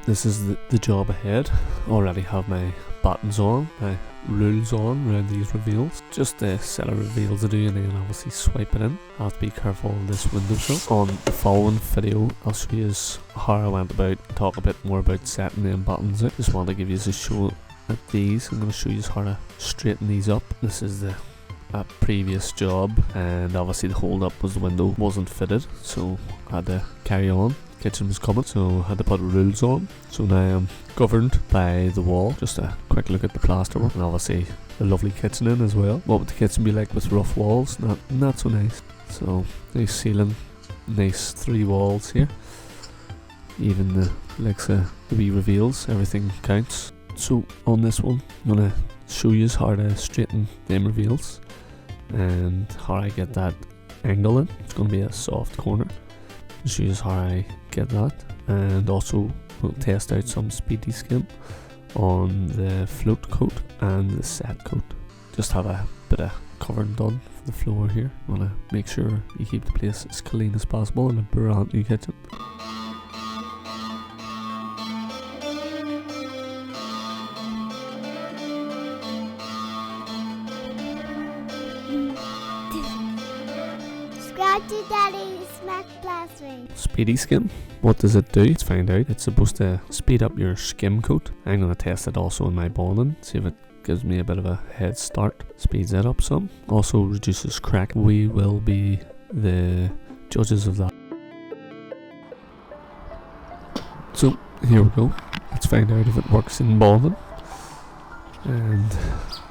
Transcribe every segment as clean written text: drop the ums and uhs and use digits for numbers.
this is the job ahead. Already have my batons on, my rules on around these reveals. Just a set of reveals to do, and then obviously swipe it in. I have to be careful of this windowsill. On the following video, I'll show you how I went about, talk a bit more about setting them buttons out. Just want to give you a show at these. I'm going to show you how to straighten these up. This is the previous job, and obviously the hold up was the window wasn't fitted, so I had to carry on. Kitchen was coming, so I had to put rules on. So now I'm governed by the wall. Just a quick look at the plaster work, and obviously the lovely kitchen in as well. What would the kitchen be like with rough walls? Not so nice. So nice ceiling, nice 3 walls here. Even the likes of the wee reveals, everything counts. So on this one, I'm gonna show you how to straighten them reveals and how I get that angle in. It's gonna be a soft corner. Show you how I get that, and also we'll test out some Speedy Skin on the float coat and the set coat. Just have a bit of covering done for the floor here. Want to make sure you keep the place as clean as possible in a brand new kitchen. Scratchy Daddy Smack Plastering. Speedy Skin, what does it do? Let's find out. It's supposed to speed up your skim coat. I'm going to test it also in my bonding, see if it gives me a bit of a head start. Speeds it up some. Also reduces crack. We will be the judges of that. So here we go. Let's find out if it works in bonding, and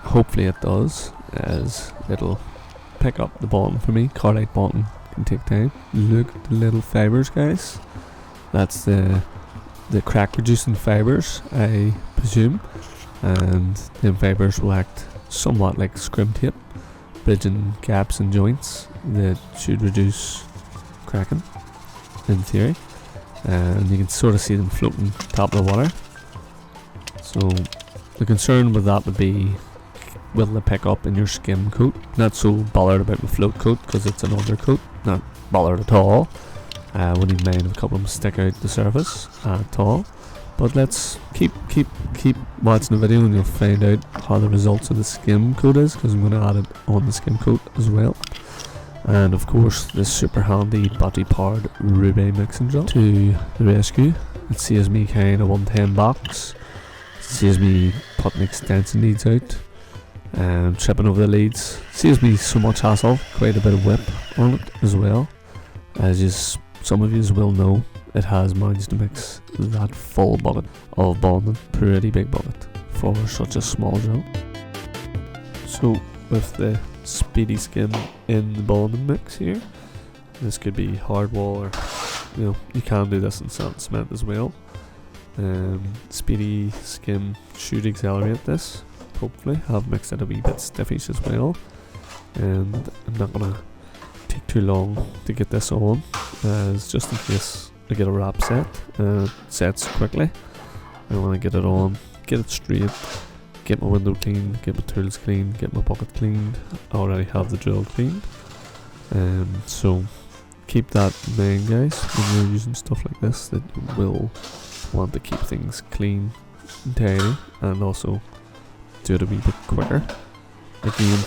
hopefully it does, as it'll pick up the bottom for me. Cardite bottom can take time. Look at the little fibers, guys. That's the crack reducing fibers, I presume, and them fibers will act somewhat like scrim tape, bridging gaps and joints that should reduce cracking in theory. And you can sort of see them floating top of the water. So the concern with that would be, will it pick up in your skim coat? Not so bothered about the float coat because it's an undercoat. Not bothered at all. Wouldn't even mind if a couple of them stick out the surface at all. But let's keep watching the video, and you'll find out how the results of the skim coat is, because I'm going to add it on the skim coat as well. And of course this super handy battery powered ruby mixing jar to the rescue. It saves me carrying a 110 box. It saves me putting extension leads out, tripping over the leads. Saves me so much hassle. Quite a bit of whip on it as well. As some of you will know, it has managed to mix that full bucket of bonding. Pretty big bucket for such a small job. So with the Speedy Skin in the bonding mix here, this could be hardwall, or you can do this in sand cement as well. Speedy Skin should accelerate this. Hopefully, I've mixed it a wee bit stiffish as well, and I'm not gonna take too long to get this on, as just in case I get a wrap set, sets quickly. I want to get it on, get it straight, get my window cleaned, get my tools cleaned, get my bucket cleaned. I already have the drill cleaned, so keep that in mind, guys, when you're using stuff like this, that you will want to keep things clean and tidy, and also do it a wee bit quicker. Again,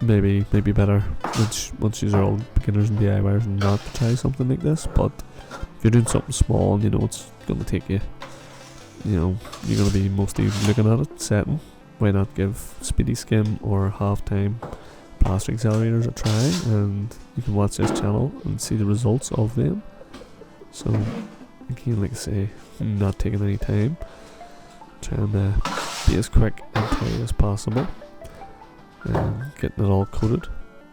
maybe better once you're all beginners and DIYers not to try something like this. But if you're doing something small and it's going to take you, you're going to be mostly looking at it, setting, why not give Speedy Skin or half-time plaster accelerators a try, and you can watch this channel and see the results of them. So again, like I say, I'm not taking any time, trying to be as quick and tight as possible, and getting it all coated.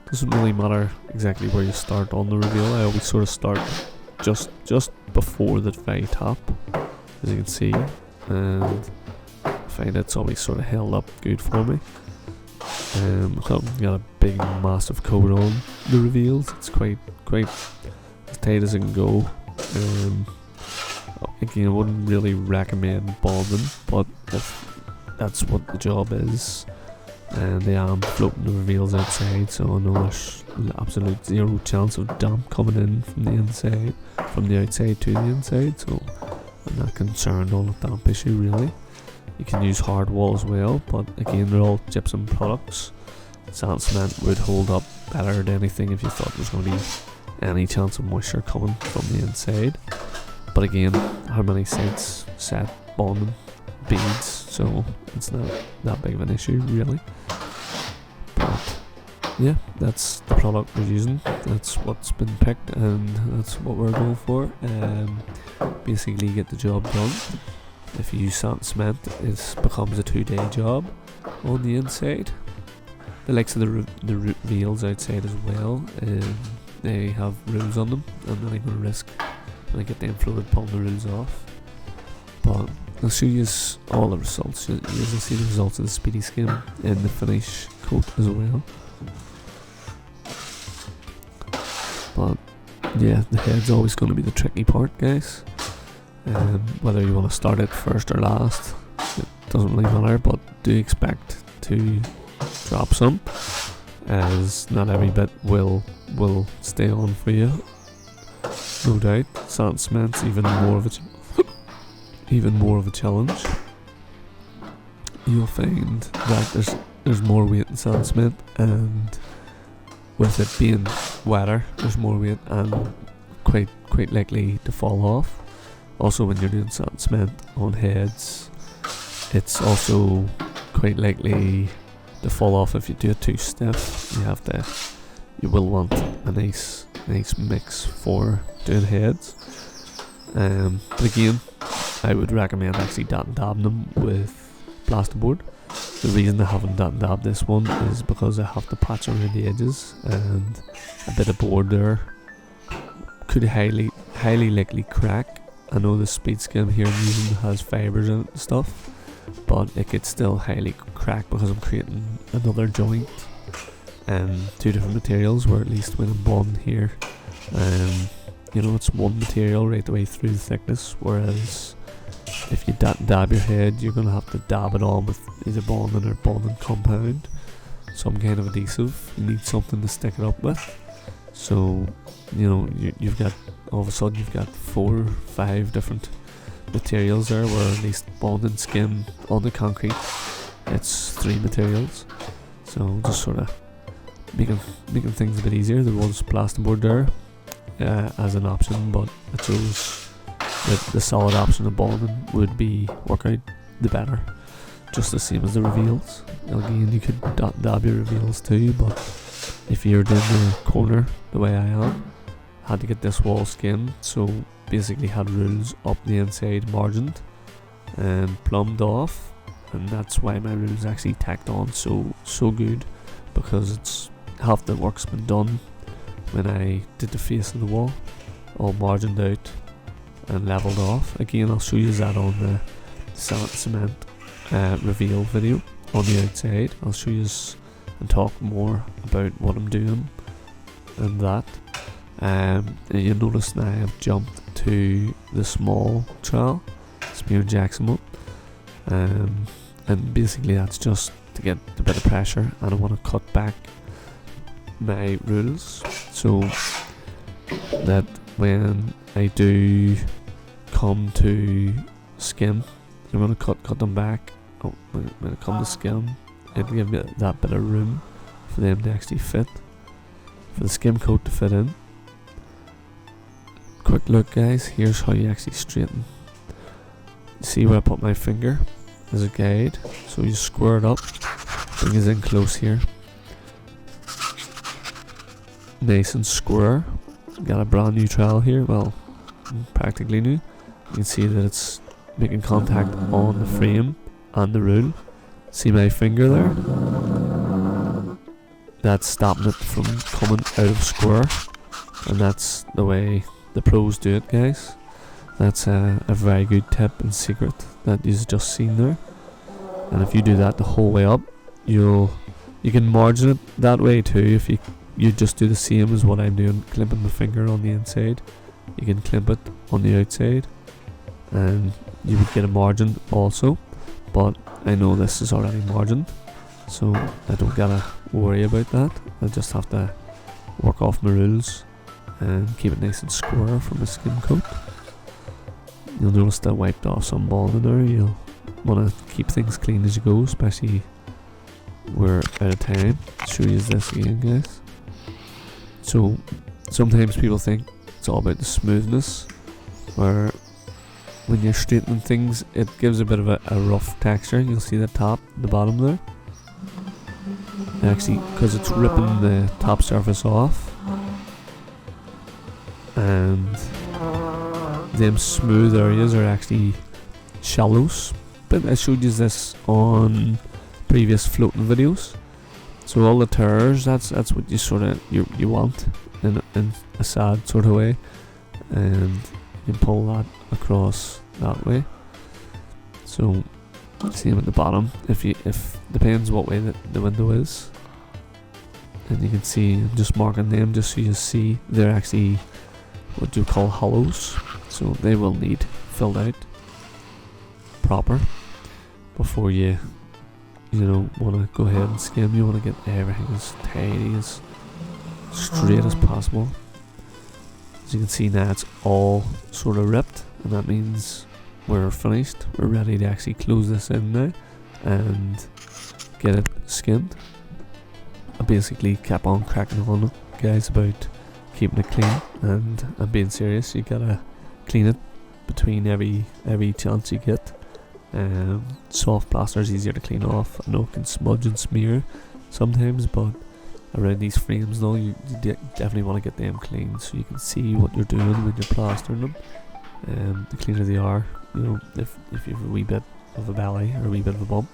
Doesn't really matter exactly where you start on the reveal. I always sort of start just before the very top, as you can see, and I find it's always sort of held up good for me. I've got a big massive coat on the reveals. It's quite as tight as it can go. Again, I wouldn't really recommend bonding, but if that's what the job is, and they are floating the reveals outside, so I know there's absolute zero chance of damp coming in from the outside to the inside, so I'm not concerned on a damp issue really. You can use hard wall as well, but again they're all gypsum products. Sand cement would hold up better than anything if you thought there was going to be any chance of moisture coming from the inside. But again, how many sites set bonding beads, so it's not that big of an issue really. But yeah, that's the product we're using, that's what's been picked, and that's what we're going for. Basically get the job done. If you use sand cement, it becomes a 2-day job on the inside. The likes of the reels outside as well, they have rules on them. I'm not even going to risk when I get them floated pulling the rules off. But I'll show you all the results. You'll see the results of the Speedy Skin in the finish coat as well. But yeah, the head's always going to be the tricky part, guys. Whether you want to start it first or last, it doesn't really matter, but do expect to drop some, as not every bit will stay on for you, no doubt. Sand cement's even more of a challenge. You'll find that there's more weight in sand cement, and with it being wetter, there's more weight and quite likely to fall off. Also, when you're doing sand cement on heads, it's also quite likely to fall off if you do it too stiff. You will want a nice mix for doing heads. But again, I would recommend actually dabbing them with plasterboard. The reason I haven't dabbed this one is because I have to patch around the edges, and a bit of board there could highly likely crack. I know the Speed Skin here I'm using has fibres in it and stuff, but it could still highly crack because I'm creating another joint and 2 different materials, where at least when I'm bonding here, it's one material right the way through the thickness, whereas if you dab your head, you're going to have to dab it on with either bonding or bonding compound, some kind of adhesive. You need something to stick it up with. So you've got, all of a sudden you've got 4 or 5 different materials there, where at least bonding skin on the concrete, it's 3 materials. So just sort of making things a bit easier. There was plasterboard there as an option, but I chose the solid option of bonding would work out the better, just the same as the reveals. Again, you could dab your reveals too, but if you're doing the corner the way I am, had to get this wall skin, so basically had rules up the inside margined and plumbed off, and that's why my rules actually tacked on so good, because it's half the work's been done when I did the face of the wall, all margined out and leveled off. Again, I'll show you that on the sand cement reveal video on the outside. I'll show you and talk more about what I'm doing and that. You'll notice now I've jumped to the small trowel, smear Jackson up, and basically that's just to get a bit of pressure, and I want to cut back my rules so that when I do come to skim, I'm going to cut them back. When I come to skim, it'll give me that bit of room for them to actually fit, for the skim coat to fit in. Quick look, guys, here's how you actually straighten. See where I put my finger as a guide, so you square it up, bring it in close here, nice and square. Got a brand new trowel here, well, practically new. You can see that it's making contact on the frame and the rule. See my finger there? That's stopping it from coming out of square, and that's the way the pros do it, guys. That's a very good tip and secret that you've just seen there. And if you do that the whole way up, you can margin it that way too. If you just do the same as what I'm doing, clipping the finger on the inside, you can clip it on the outside, and you would get a margin also. But I know this is already margined, so I don't gotta worry about that. I just have to work off my rules and keep it nice and square for my skin coat. you'll notice that I wiped off some bond in there. You'll want to keep things clean as you go, especially we're out of time. Show you this again, guys. So sometimes people think it's all about the smoothness, or when you're straightening things it gives a bit of a rough texture. You'll see the top, the bottom there. Actually, because it's ripping the top surface off, and them smooth areas are actually shallows. But I showed you this on previous floating videos. So all the tears, that's what you sort of you want in a sad sort of way, and you pull that across that way. So same at the bottom. If depends what way the window is, and you can see I'm just marking them just so you see they're actually what you call hollows. So they will need filled out proper before you want to go ahead and skim. You want to get everything as tidy, as straight as possible. As you can see now it's all sort of ripped, and that means we're finished. We're ready to actually close this in now and get it skinned. I basically kept on cracking on, guys, about keeping it clean, and I'm being serious. You gotta clean it between every chance you get. Soft plaster is easier to clean off. I know it can smudge and smear sometimes, but around these frames though, you definitely want to get them clean so you can see what you're doing when you're plastering them. The cleaner they are, if you have a wee bit of a belly or a wee bit of a bump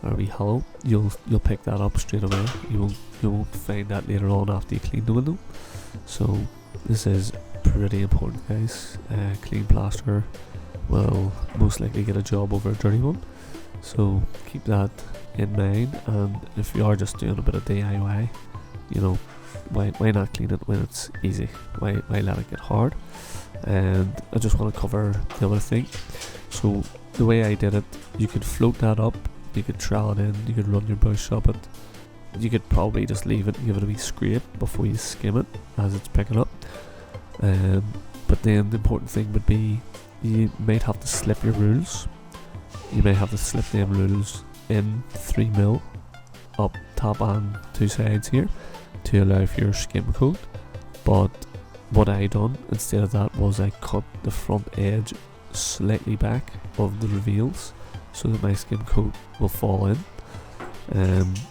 or a wee hollow, you'll pick that up straight away. You won't find that later on after you clean the window. So this is pretty important, guys. Clean plaster will most likely get a job over a dirty one, so keep that in mind. And if you are just doing a bit of DIY, why not clean it when it's easy? Why let it get hard? And I just want to cover the other thing. So the way I did it, you could float that up, you could trowel it in, you could run your brush up it, you could probably just leave it and give it a wee scrape before you skim it as it's picking up. But then the important thing would be, you might have to slip your rules. You may have to slip them rules in 3mm up top and two sides here to allow for your skim coat. But what I done instead of that was I cut the front edge slightly back of the reveals so that my skim coat will fall in.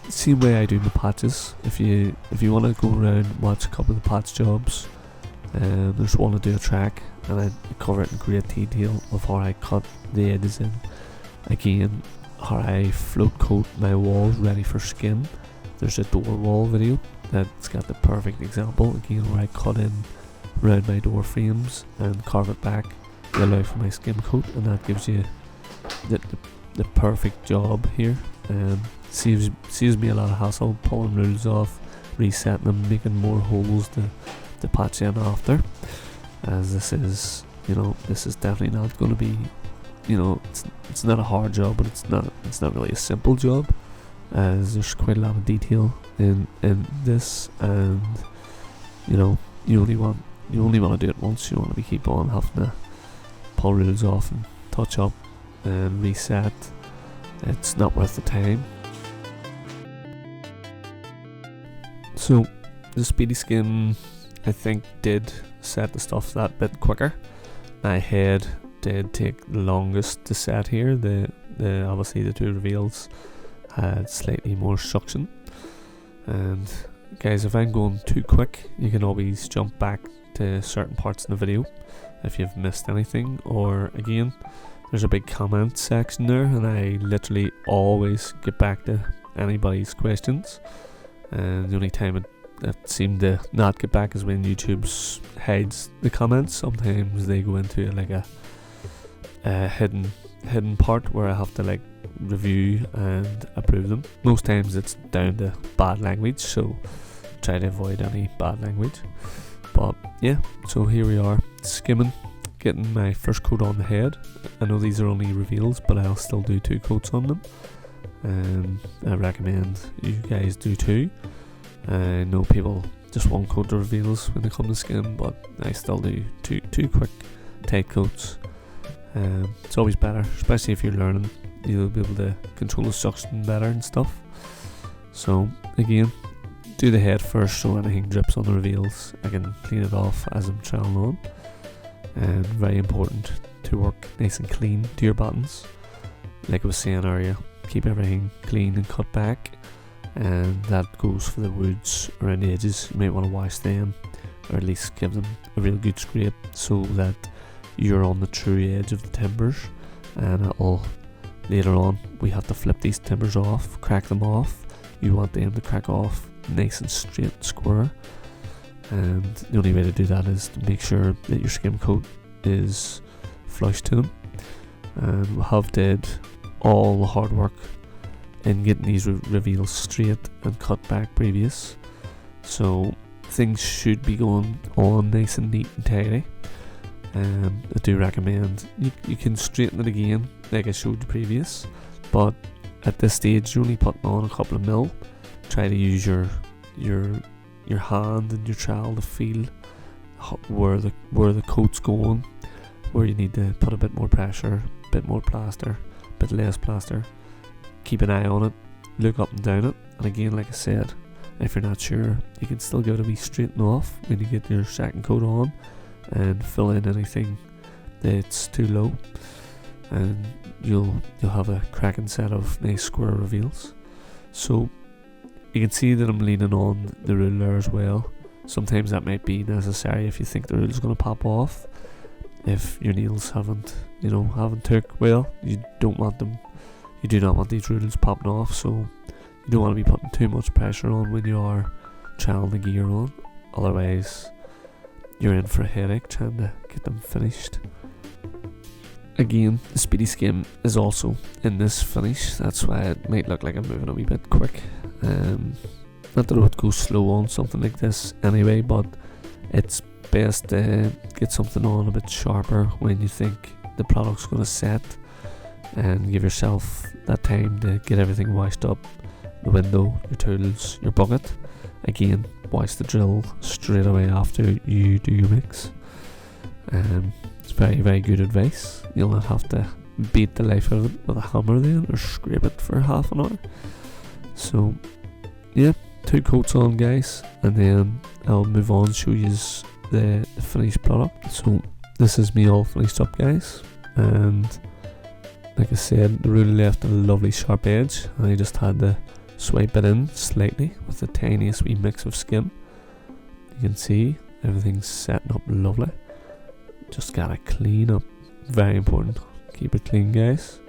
Same way I do my patches. If you want to go around and watch a couple of the patch jobs, just want to do a track and I cover it in great detail of how I cut the edges in. Again, how I float coat my walls ready for skin. There's a door wall video that's got the perfect example again, where I cut in around my door frames and carve it back to allow for my skim coat, and that gives you the perfect job here. Saves me a lot of hassle pulling rules off, resetting them, making more holes to patch in after, as this is definitely not going to be, it's not a hard job, but it's not really a simple job, as there's quite a lot of detail in this, and you only want to do it once. You want to keep on having to pull rules off and touch up and reset. It's not worth the time. So the Speedy Skin, I think, did set the stuff that bit quicker. My head did take the longest to set here. The obviously the two reveals had slightly more suction. And guys, if I'm going too quick, you can always jump back to certain parts in the video if you've missed anything. Or again, there's a big comment section there, and I literally always get back to anybody's questions. And the only time that seemed to not get back is when YouTube hides the comments. Sometimes they go into like a hidden part where I have to review and approve them. Most times it's down to bad language, so try to avoid any bad language. But yeah, so here we are, skimming, getting my first coat on the head. I know these are only reveals, but I'll still do 2 coats on them, and I recommend you guys do 2. I know people just 1 coat the reveals when they come to skim, but I still do two quick tight coats, It's always better, especially if you're learning. You'll be able to control the suction better and stuff. So again, do the head first so anything drips on the reveals I can clean it off as I'm traveling on. And very important to work nice and clean to your buttons. Like I was saying earlier, keep everything clean and cut back, and that goes for the woods around the edges. You might want to wash them, or at least give them a real good scrape so that you're on the true edge of the timbers. And it'll, later on, we have to flip these timbers off, crack them off. You want them to crack off nice and straight and square, and the only way to do that is to make sure that your skim coat is flush to them. And we have did all the hard work in getting these reveals straight and cut back previous, so things should be going on nice and neat and tidy. I do recommend you can straighten it again like I showed you previous, but at this stage you're only putting on a couple of mil. Try to use your hand and your trowel to feel where the coat's going, where you need to put a bit more pressure, a bit more plaster, a bit less plaster. Keep an eye on it, look up and down it, and again, like I said, if you're not sure, you can still give it a wee straighten off when you get your second coat on and fill in anything that's too low, and you'll have a cracking set of nice square reveals. So you can see that I'm leaning on the rule there as well. Sometimes that might be necessary if you think the rule is going to pop off. If your nails haven't took well, you do not want these rules popping off, so you don't want to be putting too much pressure on when you are trialing the gear on. Otherwise, you're in for a headache trying to get them finished. Again, the Speedy Skin is also in this finish. That's why it might look like I'm moving a wee bit quick. Not that it would go slow on something like this anyway, but it's best to get something on a bit sharper when you think the product's going to set, and give yourself that time to get everything washed up, the window, your tools, your bucket. Again, wash the drill straight away after you do your mix. It's very, very good advice. You'll not have to beat the life out of it with a hammer then, or scrape it for half an hour. So yeah, 2 coats on, guys, and then I'll move on and show you the finished product. So this is me all finished up, guys, and like I said, the ruler left a lovely sharp edge, and I just had to swipe it in slightly with the tiniest wee mix of skim. You can see everything's setting up lovely. Just gotta clean up, very important. Keep it clean, guys.